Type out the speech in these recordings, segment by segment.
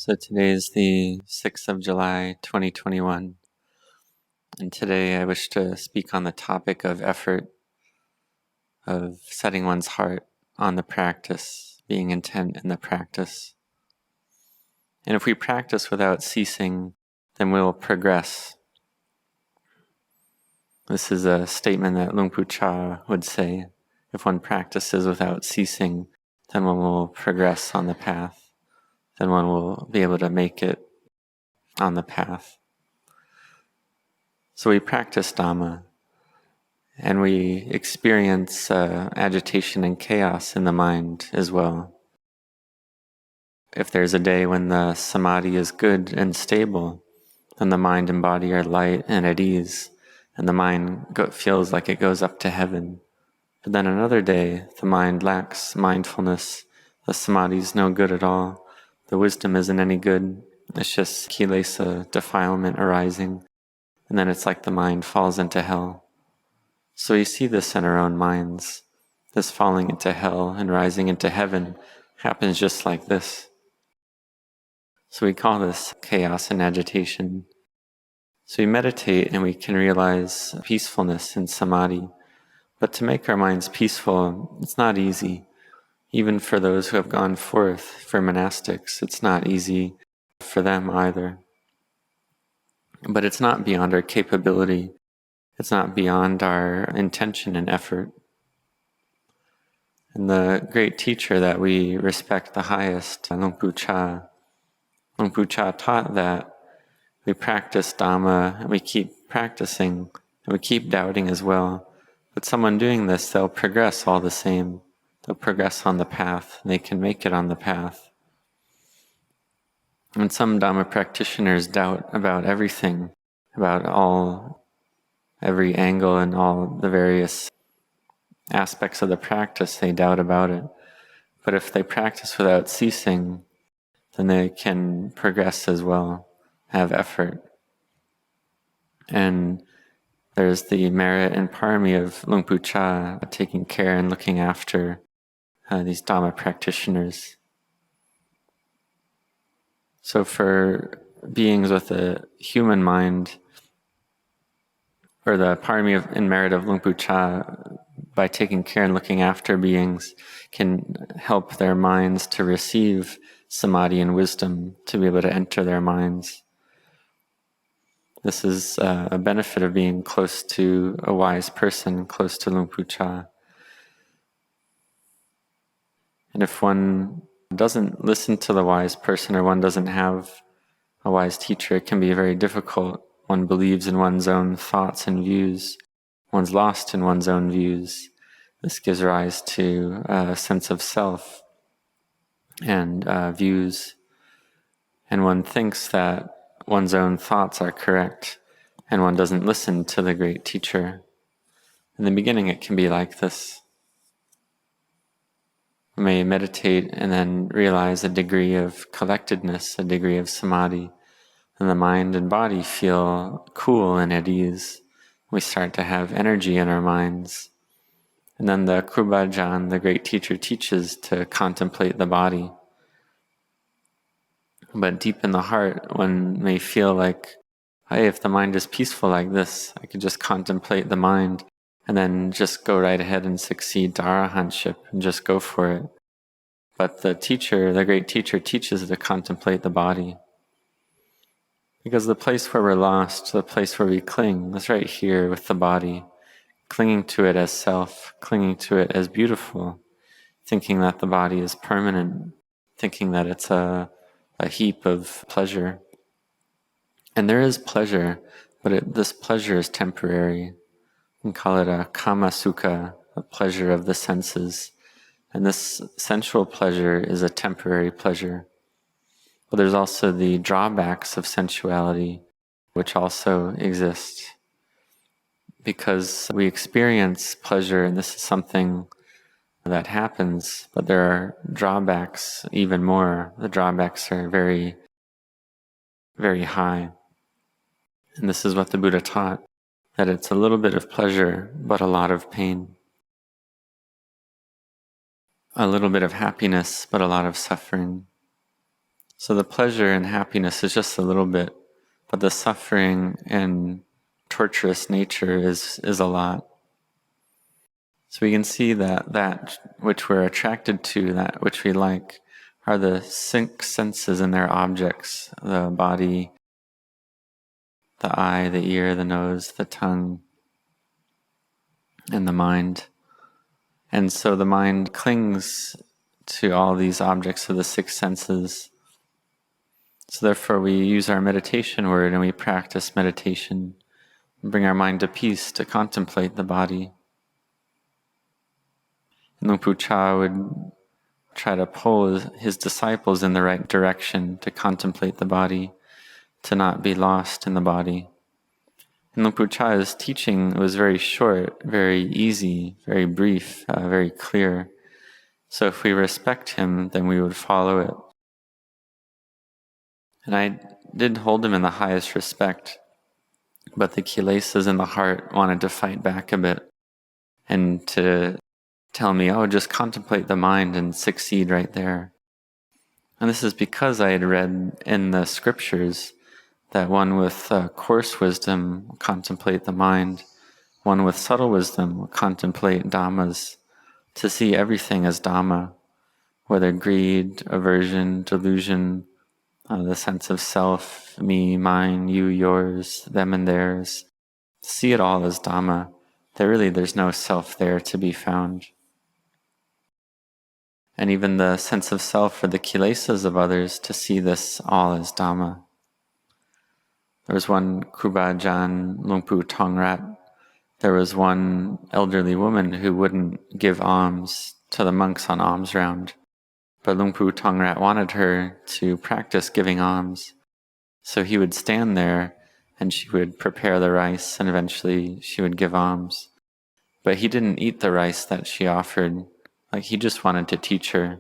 So today is the 6th of July, 2021, and today I wish to speak on the topic of effort, of setting one's heart on the practice, being intent in the practice. And if we practice without ceasing, then we'll progress. This is a statement that Luang Pu Cha would say. If one practices without ceasing, then one will progress on the path. Then one will be able to make it on the path. So we practice Dhamma, and we experience agitation and chaos in the mind as well. If there's a day when the samadhi is good and stable, then the mind and body are light and at ease, and the mind feels like it goes up to heaven. But then another day, the mind lacks mindfulness, the samadhi is no good at all, the wisdom isn't any good, it's just kilesa, defilement arising, and then it's like the mind falls into hell. So we see this in our own minds. This falling into hell and rising into heaven happens just like this. So we call this chaos and agitation. So we meditate and we can realize peacefulness in samadhi. But to make our minds peaceful, it's not easy. Even for those who have gone forth, for monastics, it's not easy for them either. But it's not beyond our capability. It's not beyond our intention and effort. And the great teacher that we respect the highest, Luang Pu Cha taught that we practice Dhamma and we keep practicing and we keep doubting as well. But someone doing this, they'll progress all the same. They'll progress on the path. They can make it on the path. And some Dhamma practitioners doubt about everything, about every angle and all the various aspects of the practice, they doubt about it. But if they practice without ceasing, then they can progress as well, have effort. And there's the merit and parami of Luang Pu Cha, taking care and looking after these Dhamma practitioners. So for beings with a human mind, or the parami and merit of Luang Pu Cha, by taking care and looking after beings, can help their minds to receive samadhi and wisdom, to be able to enter their minds. This is a benefit of being close to a wise person, close to Luang Pu Cha. And if one doesn't listen to the wise person, or one doesn't have a wise teacher, it can be very difficult. One believes in one's own thoughts and views. One's lost in one's own views. This gives rise to a sense of self and views. And one thinks that one's own thoughts are correct, and one doesn't listen to the great teacher. In the beginning, it can be like this. We may meditate and then realize a degree of collectedness, a degree of samadhi, and the mind and body feel cool and at ease. We start to have energy in our minds. And then the Kruba Ajahn, the great teacher, teaches to contemplate the body. But deep in the heart, one may feel like, hey, if the mind is peaceful like this, I could just contemplate the mind and then just go right ahead and succeed to arahantship and just go for it. But the teacher, the great teacher, teaches to contemplate the body. Because the place where we're lost, the place where we cling, is right here with the body, clinging to it as self, clinging to it as beautiful, thinking that the body is permanent, thinking that it's a heap of pleasure. And there is pleasure, but this pleasure is temporary. We can call it a kama sukha, a pleasure of the senses. And this sensual pleasure is a temporary pleasure. But there's also the drawbacks of sensuality, which also exist. Because we experience pleasure, and this is something that happens, but there are drawbacks even more. The drawbacks are very, very high. And this is what the Buddha taught, that it's a little bit of pleasure, but a lot of pain. A little bit of happiness, but a lot of suffering. So the pleasure and happiness is just a little bit, but the suffering and torturous nature is a lot. So we can see that which we're attracted to, that which we like, are the six senses and their objects: the body, the eye, the ear, the nose, the tongue, and the mind. And so the mind clings to all these objects of the six senses. So therefore we use our meditation word and we practice meditation, bring our mind to peace, to contemplate the body. And Luang Pu Cha would try to pull his disciples in the right direction to contemplate the body, to not be lost in the body. And Luang Pu Cha's teaching was very short, very easy, very brief, very clear. So if we respect him, then we would follow it. And I did hold him in the highest respect, but the kilesas in the heart wanted to fight back a bit and to tell me, oh, just contemplate the mind and succeed right there. And this is because I had read in the scriptures that one with coarse wisdom will contemplate the mind, one with subtle wisdom will contemplate dhammas, to see everything as Dhamma, whether greed, aversion, delusion, the sense of self, me, mine, you, yours, them and theirs. See it all as Dhamma. There's no self there to be found. And even the sense of self for the kilesas of others, to see this all as Dhamma. There was one Kruba Ajahn Luang Pu Tongrat. There was one elderly woman who wouldn't give alms to the monks on alms round. But Luang Pu Tongrat wanted her to practice giving alms. So he would stand there and she would prepare the rice and eventually she would give alms. But he didn't eat the rice that she offered. He just wanted to teach her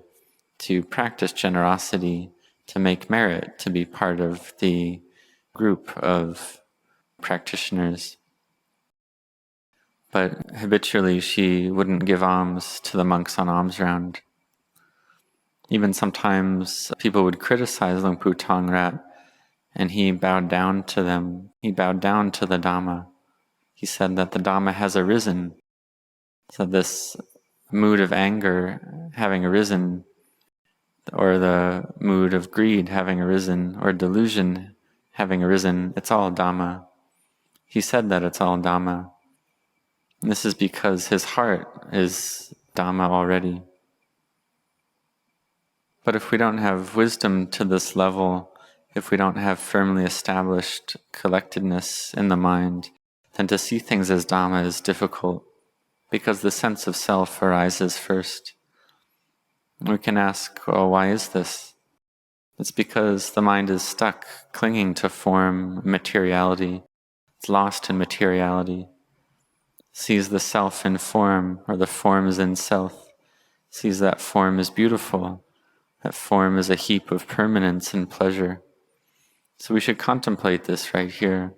to practice generosity, to make merit, to be part of the group of practitioners. But habitually she wouldn't give alms to the monks on alms round. Even sometimes people would criticize Luang Pu Tongrat, and he bowed down to them. He bowed down to the Dhamma. He said that the Dhamma has arisen. So this mood of anger having arisen, or the mood of greed having arisen, or delusion having arisen, it's all Dhamma. He said that it's all Dhamma. And this is because his heart is Dhamma already. But if we don't have wisdom to this level, if we don't have firmly established collectedness in the mind, then to see things as Dhamma is difficult, because the sense of self arises first. We can ask, well, why is this? It's because the mind is stuck, clinging to form, materiality. It's lost in materiality. Sees the self in form, or the form is in self. Sees that form is beautiful. That form is a heap of permanence and pleasure. So we should contemplate this right here.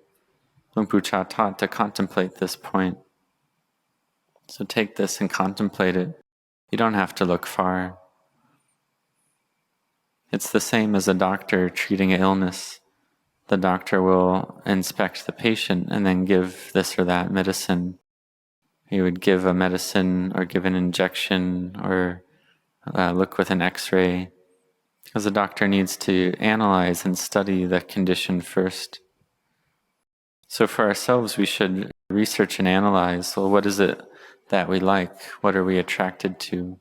Luang Pu Cha taught to contemplate this point. So take this and contemplate it. You don't have to look far. It's the same as a doctor treating an illness. The doctor will inspect the patient and then give this or that medicine. He would give a medicine or give an injection or look with an x-ray, because the doctor needs to analyze and study the condition first. So for ourselves, we should research and analyze, well, what is it that we like? What are we attracted to?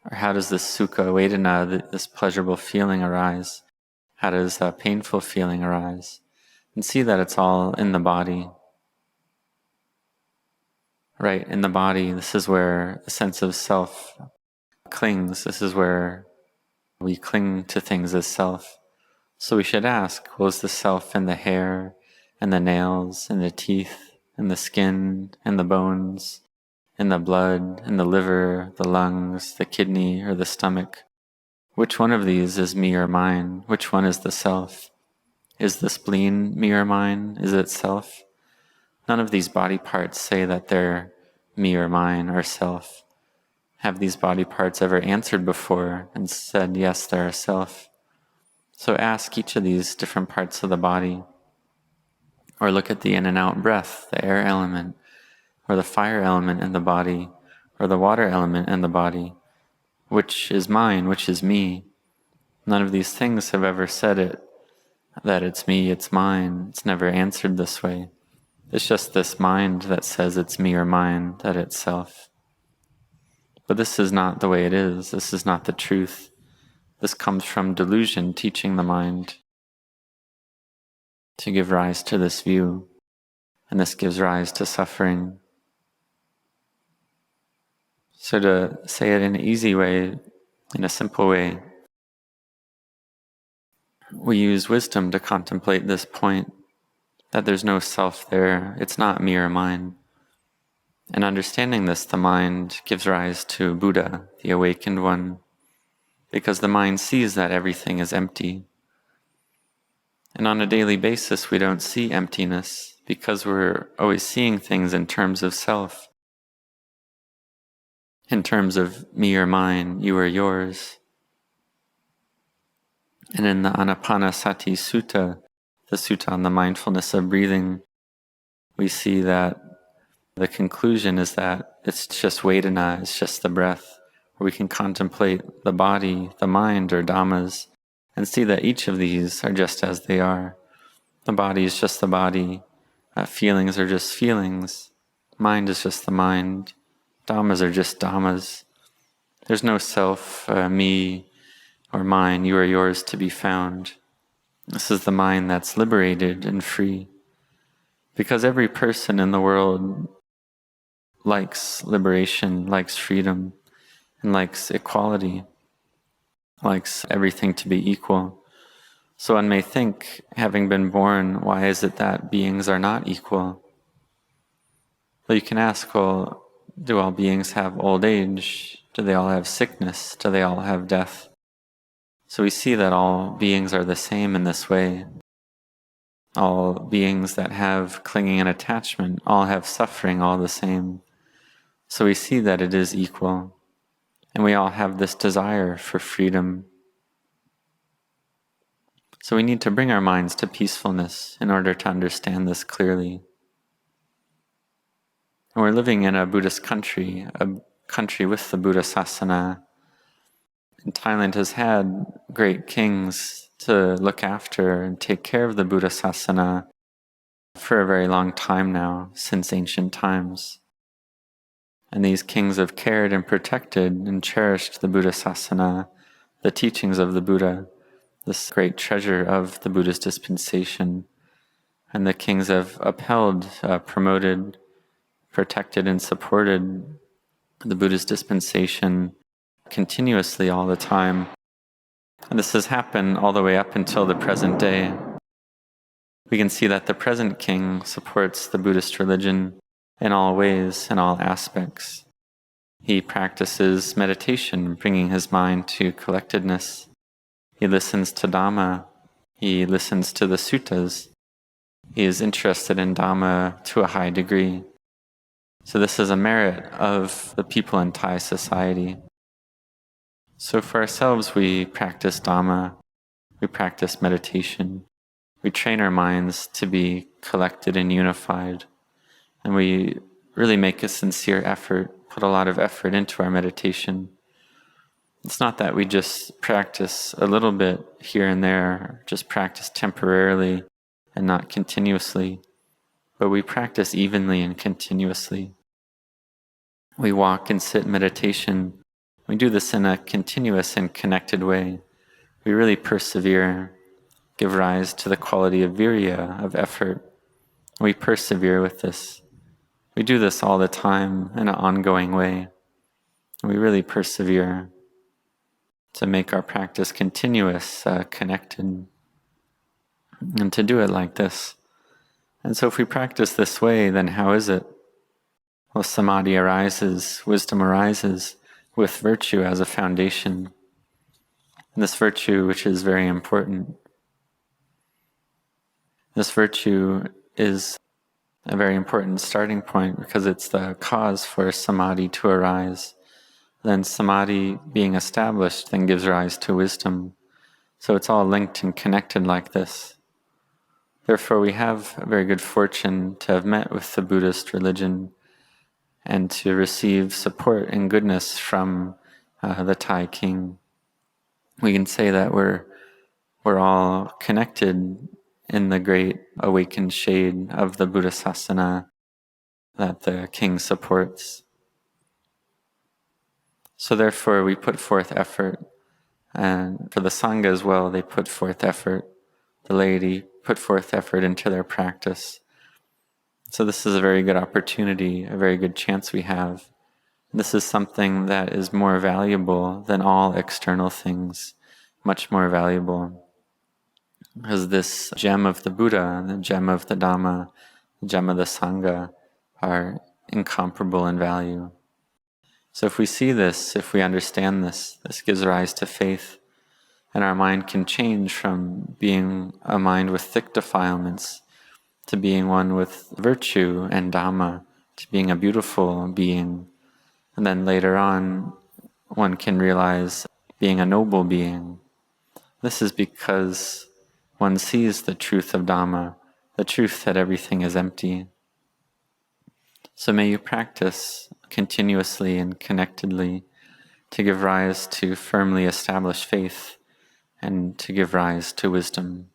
Or how does this sukha vedana, this pleasurable feeling, arise? How does a painful feeling arise? And see that it's all in the body. Right, in the body, this is where the sense of self clings. This is where we cling to things as self. So we should ask, well, is the self in the hair, and the nails, and the teeth, and the skin, and the bones, and the blood, and the liver, the lungs, the kidney, or the stomach? Which one of these is me or mine? Which one is the self? Is the spleen me or mine? Is it self? None of these body parts say that they're me or mine or self. have these body parts ever answered before and said, yes, they're a self? So ask each of these different parts of the body, or look at the in and out breath, the air element, or the fire element in the body, or the water element in the body. Which is mine? Which is me? None of these things have ever said it, that it's me, it's mine. It's never answered this way. It's just this mind that says it's me or mine, that it's self. But this is not the way it is. This is not the truth. This comes from delusion teaching the mind to give rise to this view, and this gives rise to suffering. So to say it in an easy way, in a simple way, we use wisdom to contemplate this point, that there's no self there, it's not me or mine. And understanding this, the mind gives rise to Buddha, the awakened one, because the mind sees that everything is empty. And on a daily basis, we don't see emptiness because we're always seeing things in terms of self, in terms of me or mine, you or yours. And in the Anapanasati Sutta, the sutta on the mindfulness of breathing, we see that the conclusion is that it's just Vedana, it's just the breath, where we can contemplate the body, the mind, or dhammas, and see that each of these are just as they are. The body is just the body, feelings are just feelings, mind is just the mind, dhammas are just dhammas. There's no self, me, or mine, you or yours to be found. This is the mind that's liberated and free. Because every person in the world likes liberation, likes freedom, and likes equality, likes everything to be equal. So one may think, having been born, why is it that beings are not equal? Well, you can ask, well, do all beings have old age? Do they all have sickness? Do they all have death? So we see that all beings are the same in this way. All beings that have clinging and attachment all have suffering all the same. So we see that it is equal. And we all have this desire for freedom. So we need to bring our minds to peacefulness in order to understand this clearly. And we're living in a Buddhist country, a country with the Buddha Sasana. And Thailand has had great kings to look after and take care of the Buddha Sasana for a very long time now, since ancient times. And these kings have cared and protected and cherished the Buddha Sasana, the teachings of the Buddha, this great treasure of the Buddha's dispensation. And the kings have upheld, promoted, protected, and supported the Buddha's dispensation continuously all the time. And this has happened all the way up until the present day. We can see that the present king supports the Buddhist religion in all ways, in all aspects. He practices meditation, bringing his mind to collectedness. He listens to Dhamma. He listens to the suttas. He is interested in Dhamma to a high degree. So this is a merit of the people in Thai society. So for ourselves, we practice Dhamma, we practice meditation, we train our minds to be collected and unified, and we really make a sincere effort, put a lot of effort into our meditation. It's not that we just practice a little bit here and there, just practice temporarily and not continuously, but we practice evenly and continuously. We walk and sit in meditation. We do this in a continuous and connected way. We really persevere, give rise to the quality of virya, of effort. We persevere with this. We do this all the time in an ongoing way. We really persevere to make our practice continuous, connected, and to do it like this. And so if we practice this way, then how is it? Well, samadhi arises, wisdom arises, with virtue as a foundation. And this virtue, which is very important, this virtue is a very important starting point because it's the cause for samadhi to arise. then samadhi being established then gives rise to wisdom. So it's all linked and connected like this. Therefore, we have a very good fortune to have met with the Buddhist religion and to receive support and goodness from the Thai king. We can say that we're all connected in the great awakened shade of the Buddha Sasana that the king supports. So therefore, we put forth effort, and for the Sangha as well, they put forth effort. The laity put forth effort into their practice. So this is a very good opportunity, a very good chance we have. This is something that is more valuable than all external things, much more valuable. Because this gem of the Buddha, the gem of the Dhamma, the gem of the Sangha are incomparable in value. So if we see this, if we understand this, this gives rise to faith, and our mind can change from being a mind with thick defilements to being one with virtue and Dhamma, to being a beautiful being. And then later on, one can realize being a noble being. This is because one sees the truth of Dhamma, the truth that everything is empty. So may you practice continuously and connectedly to give rise to firmly established faith and to give rise to wisdom.